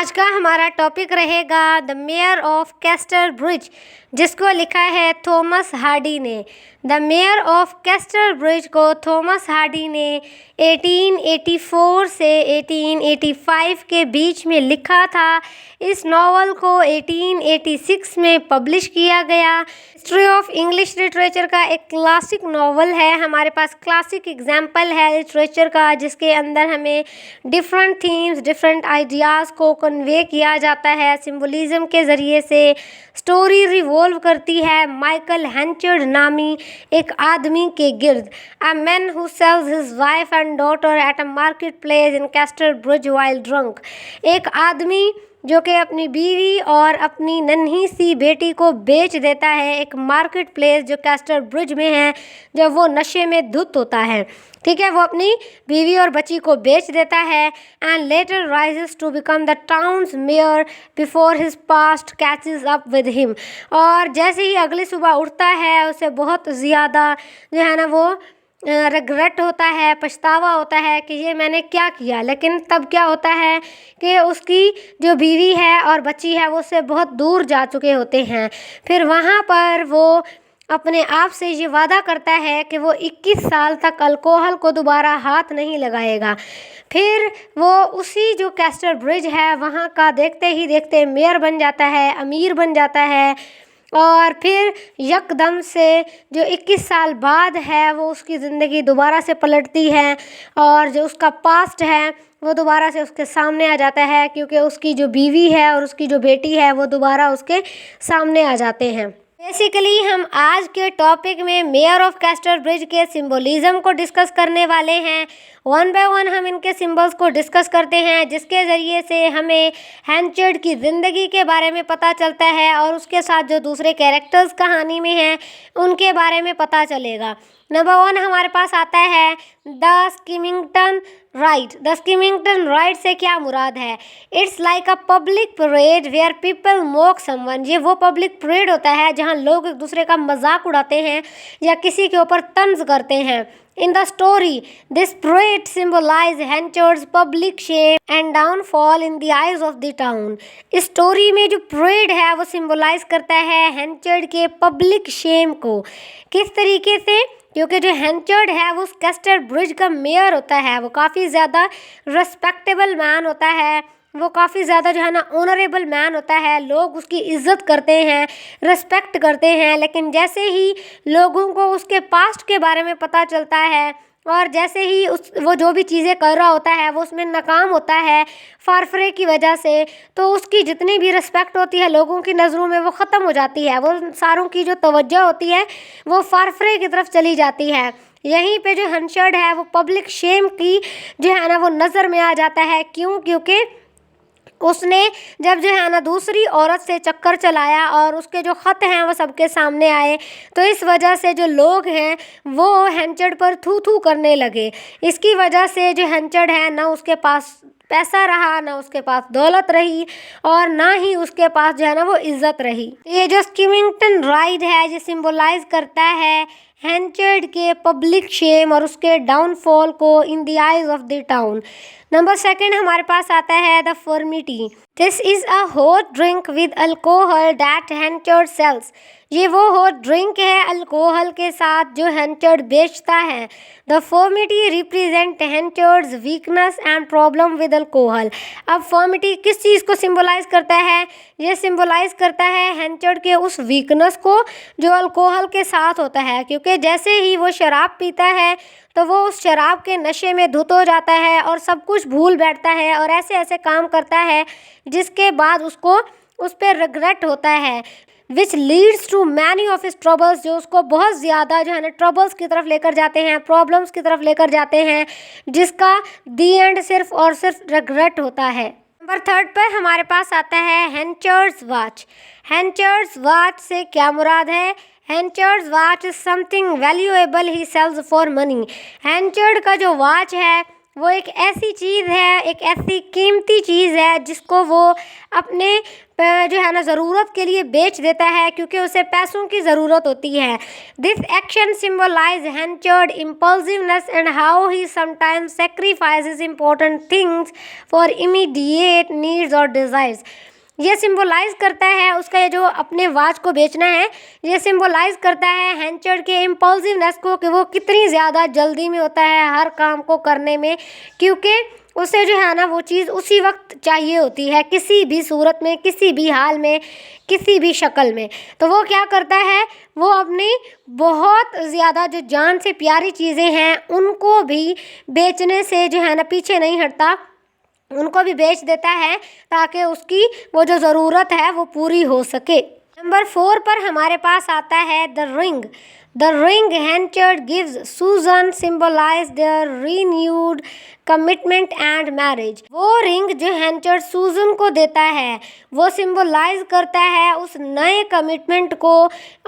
आज का हमारा टॉपिक रहेगा the mayor of castor bridge, जिसको लिखा है थॉमस हार्डी ने। The mayor of castor bridge को थॉमस हार्डी ने 1884 से 1885 के बीच में लिखा था। इस नावल को 1886 में पब्लिश किया गया। हिस्ट्री ऑफ इंग्लिश लिटरेचर का एक क्लासिक नावल है। हमारे पास क्लासिक एग्जाम्पल है लिटरेचर का, जिसके अंदर हमें डिफरेंट थीम्स, डिफरेंट आइडियाज़ को कन्वे किया जाता है सिंबलिज्म के ज़रिए से। स्टोरी रिवॉल्व करती है माइकल हेंचर्ड नामी एक आदमी के गिर्द। A man who sales his wife and daughter at a market place in castor bridge while drunk. एक आदमी जो कि अपनी बीवी और अपनी नन्ही सी बेटी को बेच देता है एक मार्केट प्लेस जो कैस्टर ब्रिज में है, जब वो नशे में धुत होता है। ठीक है, वो अपनी बीवी और बच्ची को बेच देता है and later rises to become the town's mayor before his past catches up with him. और जैसे ही अगली सुबह उठता है, उसे बहुत ज़्यादा जो है ना वो रिग्रेट होता है, पछतावा होता है कि ये मैंने क्या किया। लेकिन तब क्या होता है कि उसकी जो बीवी है और बच्ची है वो उससे बहुत दूर जा चुके होते हैं। फिर वहाँ पर वो अपने आप से ये वादा करता है कि वो 21 साल तक अल्कोहल को दोबारा हाथ नहीं लगाएगा। फिर वो उसी जो कैस्टर ब्रिज है वहाँ का देखते ही देखते मेयर बन जाता है, अमीर बन जाता है। और फिर यकदम से जो 21 साल बाद है वो उसकी ज़िंदगी दोबारा से पलटती है और जो उसका पास्ट है वो दोबारा से उसके सामने आ जाता है, क्योंकि उसकी जो बीवी है और उसकी जो बेटी है वो दोबारा उसके सामने आ जाते हैं। बेसिकली हम आज के टॉपिक में मेयर ऑफ कैस्टर ब्रिज के सिंबलिज्म को डिस्कस करने वाले हैं। वन बाय वन हम इनके सिंबल्स को डिस्कस करते हैं, जिसके ज़रिए से हमें हेंचर्ड की ज़िंदगी के बारे में पता चलता है और उसके साथ जो दूसरे कैरेक्टर्स कहानी में हैं उनके बारे में पता चलेगा। नंबर 1 हमारे पास आता है the skimmington ride. The skimmington ride से क्या मुराद है? It's like a public parade where people mock someone. ये वो पब्लिक परेड होता है जहाँ लोग एक दूसरे का मजाक उड़ाते हैं या किसी के ऊपर तंज करते हैं। In the story, this parade symbolizes Henchard's public shame and downfall in the eyes of the town. इस स्टोरी में जो परेड है वो सिंबलाइज करता है हेंचर्ड के पब्लिक शेम को। किस तरीके से? क्योंकि जो हेंचर्ड है वो उस कैस्टर ब्रिज का मेयर होता है, वो काफ़ी ज़्यादा रिस्पेक्टेबल मैन होता है, वो काफ़ी ज़्यादा जो है ना ऑनरेबल मैन होता है। लोग उसकी इज़्ज़त करते हैं, रिस्पेक्ट करते हैं। लेकिन जैसे ही लोगों को उसके पास्ट के बारे में पता चलता है और जैसे ही वो जो भी चीज़ें कर रहा होता है वो उसमें नाकाम होता है फारफरे की वजह से, तो उसकी जितनी भी रिस्पेक्ट होती है लोगों की नज़रों में वो ख़त्म हो जाती है। वो सारों की जो तवज्जो होती है वो फारफरे की तरफ चली जाती है। यहीं पे जो हेंचर्ड है वो पब्लिक शेम की जो है ना वो नज़र में आ जाता है। क्यों? क्योंकि उसने जब जो है ना दूसरी औरत से चक्कर चलाया और उसके जो ख़त हैं वो सबके सामने आए, तो इस वजह से जो लोग हैं वो हेंचर्ड पर थू थू करने लगे। इसकी वजह से जो हेंचर्ड है ना उसके पास पैसा रहा, ना उसके पास दौलत रही और ना ही उसके पास जो है ना वो इज़्ज़त रही। ये जो स्कीमिंगटन राइड है ये सिंबलाइज करता है हेंचर्ड के पब्लिक शेम और उसके डाउनफॉल को in the eyes of the town. Number 2 हमारे पास आता है the furmity. This is a hot drink with alcohol that Henchard sells. ये वो हॉट ड्रिंक है अल्कोहल के साथ जो हेंचर्ड बेचता है। The furmity represent Henchard's weakness and problem with alcohol. अब फॉर्मिटी किस चीज़ को सिंबलाइज करता है? ये सिंबलाइज करता है हेंचर्ड के उस वीकनेस को जो अल्कोहल के साथ होता है, क्योंकि जैसे ही वो शराब पीता है तो वो उस शराब के नशे में धुत हो जाता है और सब कुछ भूल बैठता है और ऐसे ऐसे काम करता है जिसके बाद उसको उस पर रिग्रेट होता है, which leads to many of his troubles, जो उसको बहुत ज़्यादा जो है ना ट्रबल्स की तरफ लेकर जाते हैं, प्रॉब्लम्स की तरफ लेकर जाते हैं, जिसका दी एंड सिर्फ और सिर्फ रिग्रेट होता है। नंबर 3 पर हमारे पास आता है हेंचर्ड्स वॉच। हेंचर्ड्स वॉच से क्या मुराद है? Henchard's watch is something valuable he sells for money. Henchard का जो वॉच है वो एक ऐसी चीज़ है, एक ऐसी कीमती चीज़ है जिसको वो अपने जो है ना ज़रूरत के लिए बेच देता है, क्योंकि उसे पैसों की ज़रूरत होती है। This action symbolize Henchard impulsiveness and how he sometimes sacrifices important things for immediate needs और डिज़ायर्स। ये सिंबलाइज करता है उसका, ये जो अपने वाच को बेचना है, ये सिंबलाइज करता है हैंचर्ड के इम्पल्सिवनेस को, कि वो कितनी ज़्यादा जल्दी में होता है हर काम को करने में, क्योंकि उसे जो है ना वो चीज़ उसी वक्त चाहिए होती है, किसी भी सूरत में, किसी भी हाल में, किसी भी शक्ल में। तो वो क्या करता है, वो अपनी बहुत ज़्यादा जो जान से प्यारी चीज़ें हैं उनको भी बेचने से जो है ना पीछे नहीं हटता, उनको भी बेच देता है ताकि उसकी वो जो ज़रूरत है वो पूरी हो सके। नंबर 4 पर हमारे पास आता है the ring. The ring Henchard gives Susan symbolize their renewed commitment and marriage. वो रिंग जो हैंचर्ड सूजन को देता है वो सिंबलाइज करता है उस नए कमिटमेंट को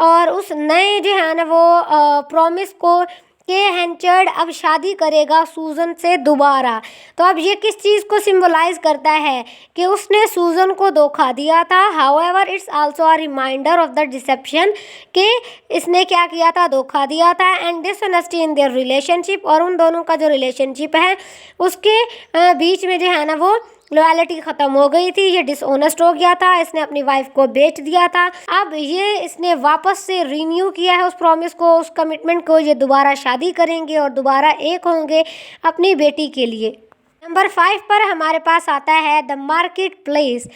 और उस नए जो है ना वो प्रॉमिस को कि हैंचर्ड अब शादी करेगा सूजन से दोबारा। तो अब ये किस चीज़ को सिंबलाइज करता है कि उसने सूजन को धोखा दिया था। However it's also a reminder of the deception, कि इसने क्या किया था, धोखा दिया था, and dishonesty in their relationship, और उन दोनों का जो रिलेशनशिप है उसके बीच में जो है ना वो लॉयल्टी ख़त्म हो गई थी, ये डिसऑनेस्ट हो गया था, इसने अपनी वाइफ को बेच दिया था। अब ये इसने वापस से रीन्यू किया है उस प्रॉमिस को, उस कमिटमेंट को, ये दोबारा शादी करेंगे और दोबारा एक होंगे अपनी बेटी के लिए। नंबर 5 पर हमारे पास आता है the market place.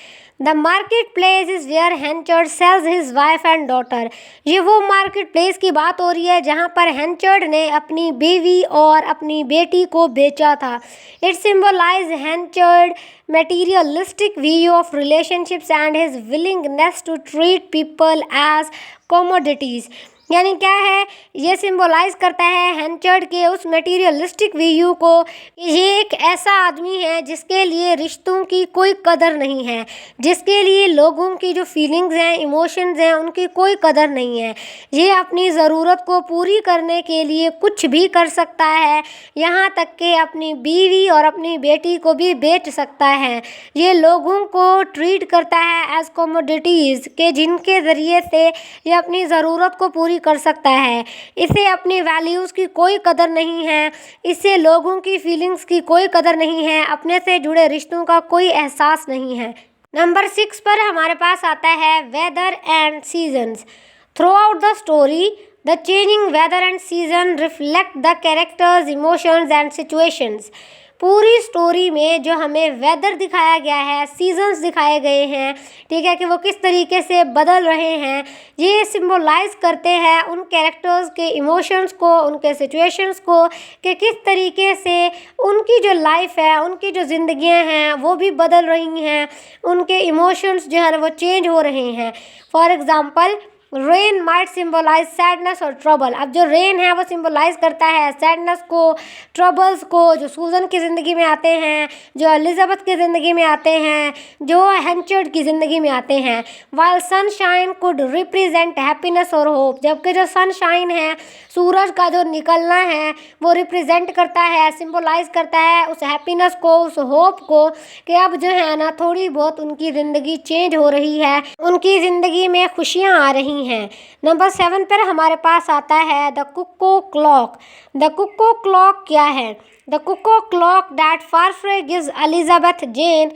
The market place is where Henchard sells his wife and daughter. ये वो मार्केट प्लेस की बात हो रही है जहाँ पर हैंचर्ड ने अपनी बीवी और अपनी बेटी को बेचा था। It symbolize Henchard materialistic view of relationships and his willingness to treat people as commodities। यानी क्या है, ये सिंबलाइज करता है हैंचर्ड के उस मटेरियलिस्टिक व्यू को। ये एक ऐसा आदमी है जिसके लिए रिश्तों की कोई कदर नहीं है, जिसके लिए लोगों की जो फीलिंग्स हैं, इमोशंस हैं, उनकी कोई कदर नहीं है। ये अपनी ज़रूरत को पूरी करने के लिए कुछ भी कर सकता है, यहाँ तक कि अपनी बीवी और अपनी बेटी को भी बेच सकता है। ये लोगों को ट्रीट करता है एज कमोडिटीज़, के जिनके ज़रिए से ये अपनी ज़रूरत को पूरी कर सकता है। इसे अपनी वैल्यूज़ की कोई कदर नहीं है, इसे लोगों की फीलिंग्स की कोई कदर नहीं है, अपने से जुड़े रिश्तों का कोई एहसास नहीं है। नंबर 6 पर हमारे पास आता है weather and seasons. Throughout the story the changing weather and season reflect the characters, emotions and situations. पूरी स्टोरी में जो हमें वेदर दिखाया गया है, सीजन्स दिखाए गए हैं, ठीक है, कि वो किस तरीके से बदल रहे हैं, ये सिंबलाइज करते हैं उन कैरेक्टर्स के इमोशंस को, उनके सिचुएशंस को, कि किस तरीके से उनकी जो लाइफ है, उनकी जो ज़िंदगियां हैं वो भी बदल रही हैं, उनके इमोशंस जो है ना वो चेंज हो रहे हैं। For example rain might symbolise sadness और ट्रबल। अब जो रेन है वो सिंबलाइज करता है सैडनेस को, ट्रबल्स को, जो सूजन की ज़िंदगी में आते हैं, जो एलिजाबेथ की ज़िंदगी में आते हैं, जो हैंचर्ड की ज़िंदगी में आते हैं। While sunshine could represent happiness और होप, जबकि जो सनशाइन है, सूरज का जो निकलना है, वो रिप्रेजेंट करता है, सिंबलाइज करता है उस हैप्पीनेस को, उस होप को, कि अब जो है ना थोड़ी बहुत उनकी ज़िंदगी चेंज हो रही है, उनकी ज़िंदगी में खुशियाँ आ रही हैं। नंबर 7 पर हमारे पास आता है the cuckoo clock. The cuckoo clock क्या है? The cuckoo clock that Farfrae gives Elizabeth Jane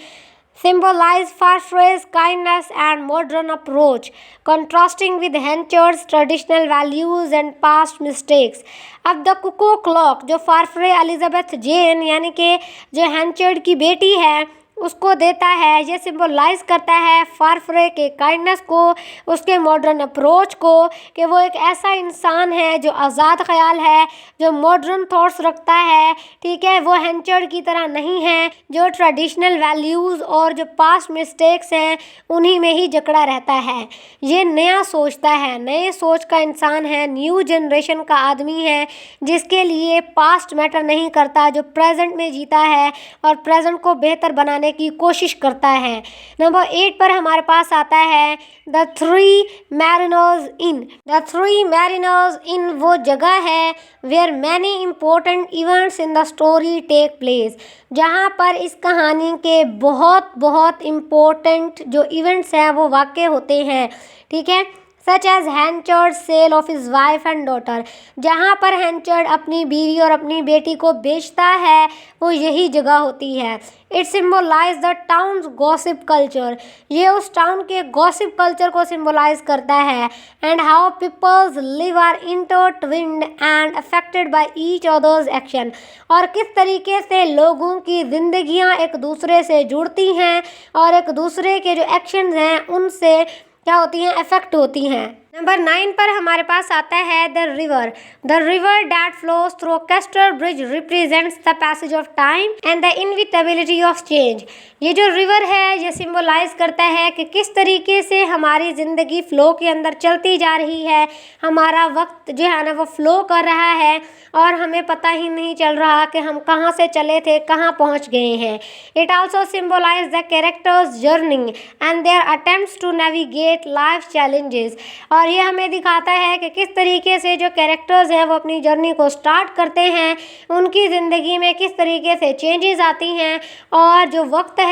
symbolize Farfrae's kindness and modern approach, contrasting with Henchard's traditional values and past mistakes। अब द कुको क्लॉक जो फारफ्रे Elizabeth जेन यानी कि जो हैंचर्ड की बेटी है उसको देता है, ये सिंबलाइज करता है फारफ्रे के काइंडनेस को, उसके मॉडर्न अप्रोच को, कि वो एक ऐसा इंसान है जो आज़ाद ख्याल है, जो मॉडर्न थॉट्स रखता है, ठीक है, वो हैंचर्ड की तरह नहीं है जो ट्रेडिशनल वैल्यूज़ और जो पास्ट मिस्टेक्स हैं उन्हीं में ही जकड़ा रहता है। ये नया सोचता है, नए सोच का इंसान है, न्यू जनरेशन का आदमी है, जिसके लिए पास्ट मैटर नहीं करता, जो प्रेजेंट में जीता है और प्रेजेंट को बेहतर बनाने समझाने की कोशिश करता है। नंबर 8 पर हमारे पास आता है the Three Mariners Inn. The Three Mariners Inn वो जगह है where many important events in the story take place, जहाँ पर इस कहानी के बहुत बहुत इम्पोर्टेंट जो इवेंट्स हैं वो वाक़ होते हैं। ठीक है, such as Henchard sale of his wife and daughter, जहाँ पर हैंचर्ड अपनी बीवी और अपनी बेटी को बेचता है वो यही जगह होती है। It symbolise the towns gossip culture, ये उस टाउन के गॉसिप कल्चर को सिम्बोलाइज करता है। And how peoples live are intertwined and affected by each others action, और किस तरीके से लोगों की जिंदगियां एक दूसरे से जुड़ती हैं और एक दूसरे के जो एक्शंस हैं उनसे क्या होती हैं, अफेक्ट होती हैं। नंबर 9 पर हमारे पास आता है the river. The river that flows through castor bridge represents the passage of time and the inevitability of change. ये जो रिवर है ये सिंबलाइज करता है कि किस तरीके से हमारी ज़िंदगी फ़्लो के अंदर चलती जा रही है, हमारा वक्त जो है ना वो फ़्लो कर रहा है और हमें पता ही नहीं चल रहा कि हम कहाँ से चले थे कहाँ पहुँच गए हैं। It also symbolise the characters journey and their attempts to navigate life challenges, और ये हमें दिखाता है कि किस तरीके से जो कैरेक्टर्स हैं वो अपनी जर्नी को स्टार्ट करते हैं, उनकी ज़िंदगी में किस तरीके से चेंजेस आती हैं और जो वक्त है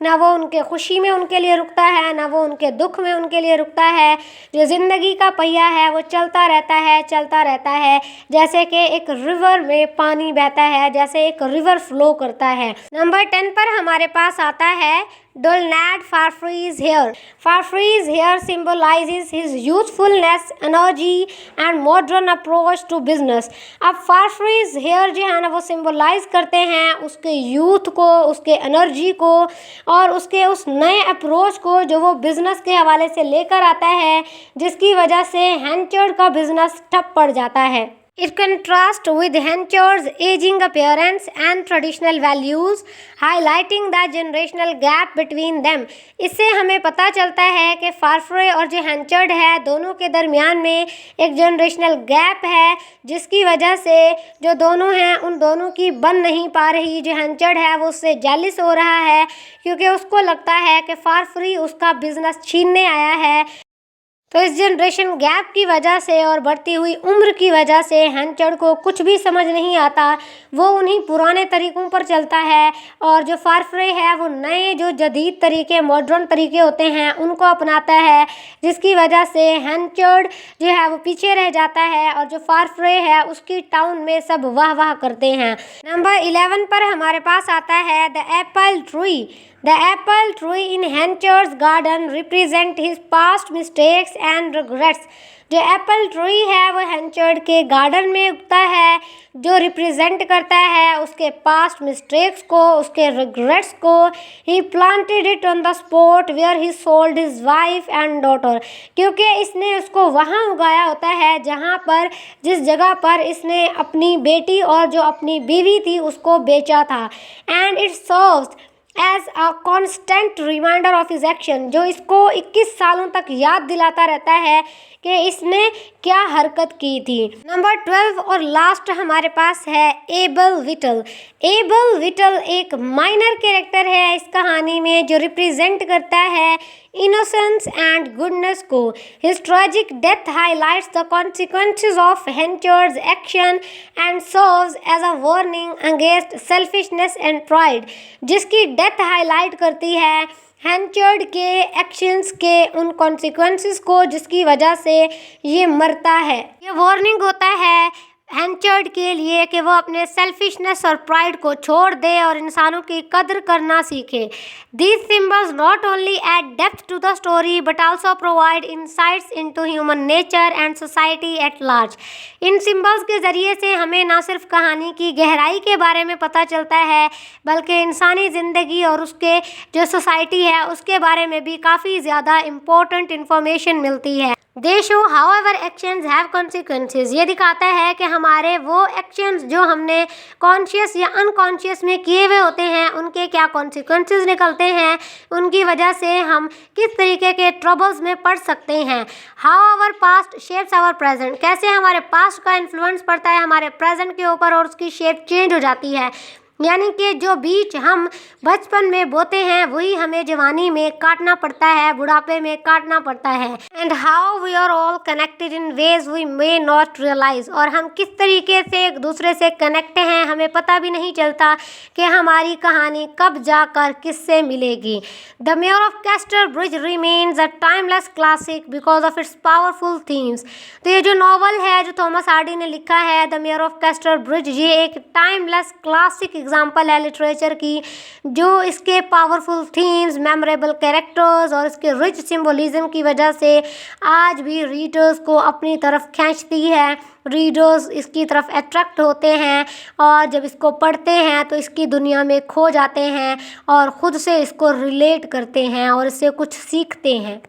ना वो उनके खुशी में उनके लिए रुकता है ना वो उनके दुख में उनके लिए रुकता है। जो ज़िंदगी का पहिया है वो चलता रहता है जैसे कि एक रिवर में पानी बहता है, जैसे एक रिवर फ्लो करता है। नंबर 10 पर हमारे पास आता है Dolnad Farfree's hair. Farfree's hair symbolizes his youthfulness, energy and modern approach to business. अब Farfree's hair जो है ना वो सिम्बोलाइज करते हैं उसके यूथ को, उसके एनर्जी को और उसके उस नए अप्रोच को जो वो बिज़नेस के हवाले से लेकर आता है, जिसकी वजह से हैंचर्ड का बिज़नेस ठप पड़ जाता है। It contrasts with Henchard's aging appearance and traditional values, highlighting the generational gap between them. इससे हमें पता चलता है कि फारफ्रे और जो हैंचर्ड है दोनों के दरमियान में एक जनरेशनल गैप है, जिसकी वजह से जो दोनों हैं उन दोनों की बन नहीं पा रही। जो हैंचर्ड है वो उससे जेलिस हो रहा है क्योंकि उसको लगता है कि फारफ्री उसका बिजनेस छीनने आया है। तो इस जनरेशन गैप की वजह से और बढ़ती हुई उम्र की वजह से हैंचर्ड को कुछ भी समझ नहीं आता, वो उन्हीं पुराने तरीक़ों पर चलता है और जो फारफ्रे है वो नए जो जदीद तरीके, मॉडर्न तरीके होते हैं उनको अपनाता है, जिसकी वजह से हैंचर्ड जो है वो पीछे रह जाता है और जो फारफ्रे है उसकी टाउन में सब वाह वाह करते हैं। नंबर 11 पर हमारे पास आता है the Apple tree. The apple tree in Henchard's garden represent his past mistakes and regrets. जो एप्पल ट्री है वो हैंचर्ड के गार्डन में उगता है, जो रिप्रेजेंट करता है उसके पास्ट मिस्टेक्स को, उसके रिग्रेट्स को। He planted it on the spot where he sold his wife and daughter, क्योंकि इसने उसको वहाँ उगाया होता है जहाँ पर, जिस जगह पर इसने अपनी बेटी और जो अपनी बीवी थी उसको बेचा था। And it serves as a constant reminder of his action, जो इसको 21 सालों तक याद दिलाता रहता है कि इसने क्या हरकत की थी। नंबर 12 और लास्ट हमारे पास है एबल विटल। एबल विटल एक माइनर कैरेक्टर है इस कहानी में जो रिप्रेजेंट करता है इनोसेंस एंड गुडनेस को। His tragic death highlights the consequences of Henchard's action and serves as a warning against selfishness and pride, जिसकी डेथ हाईलाइट करती है हैंचर्ड के एक्शंस के उन कॉन्सिक्वेंसेस को जिसकी वजह से ये मरता है। ये वार्निंग होता है हैंचर्ड के लिए कि वो अपने सेल्फिशनेस और प्राइड को छोड़ दे और इंसानों की कदर करना सीखे। These symbols not only add depth to the story but also provide insights into human nature and society at large. In symbols के ज़रिए से हमें ना सिर्फ कहानी की गहराई के बारे में पता चलता है बल्कि इंसानी ज़िंदगी और उसके जो सोसाइटी है उसके बारे में भी काफ़ी ज़्यादा इम्पोर्टेंट इन्फॉर्मेशन मिलती है। दे show however actions have consequences, ये दिखाता है कि हमारे वो एक्शंस जो हमने कॉन्शियस या अनकॉन्शियस में किए हुए होते हैं उनके क्या कॉन्सिक्वेंसेस निकलते हैं, उनकी वजह से हम किस तरीके के ट्रबल्स में पड़ सकते हैं। How our past shapes our present, कैसे हमारे पास्ट का इन्फ्लुएंस पड़ता है हमारे प्रेजेंट के ऊपर और उसकी शेप चेंज हो जाती है। यानी कि जो बीज हम बचपन में बोते हैं वही हमें जवानी में काटना पड़ता है, बुढ़ापे में काटना पड़ता है। And how we are all connected in ways we may not realise, और हम किस तरीके से एक दूसरे से कनेक्ट हैं हमें पता भी नहीं चलता कि हमारी कहानी कब जाकर किससे मिलेगी। The mayor of castor bridge remains a timeless classic because of its powerful themes. तो ये जो नॉवल है जो थॉमस हार्डी ने लिखा है the mayor of castor bridge, ये एक टाइमलेस क्लासिक एग्जाम्पल है लिटरेचर की, जो इसके पावरफुल थीम्स, मेमोरेबल कैरेक्टर्स और इसके रिच सिंबोलिज्म की वजह से आज भी रीडर्स को अपनी तरफ खींचती है। रीडर्स इसकी तरफ अट्रैक्ट होते हैं और जब इसको पढ़ते हैं तो इसकी दुनिया में खो जाते हैं और ख़ुद से इसको रिलेट करते हैं और इससे कुछ सीखते हैं।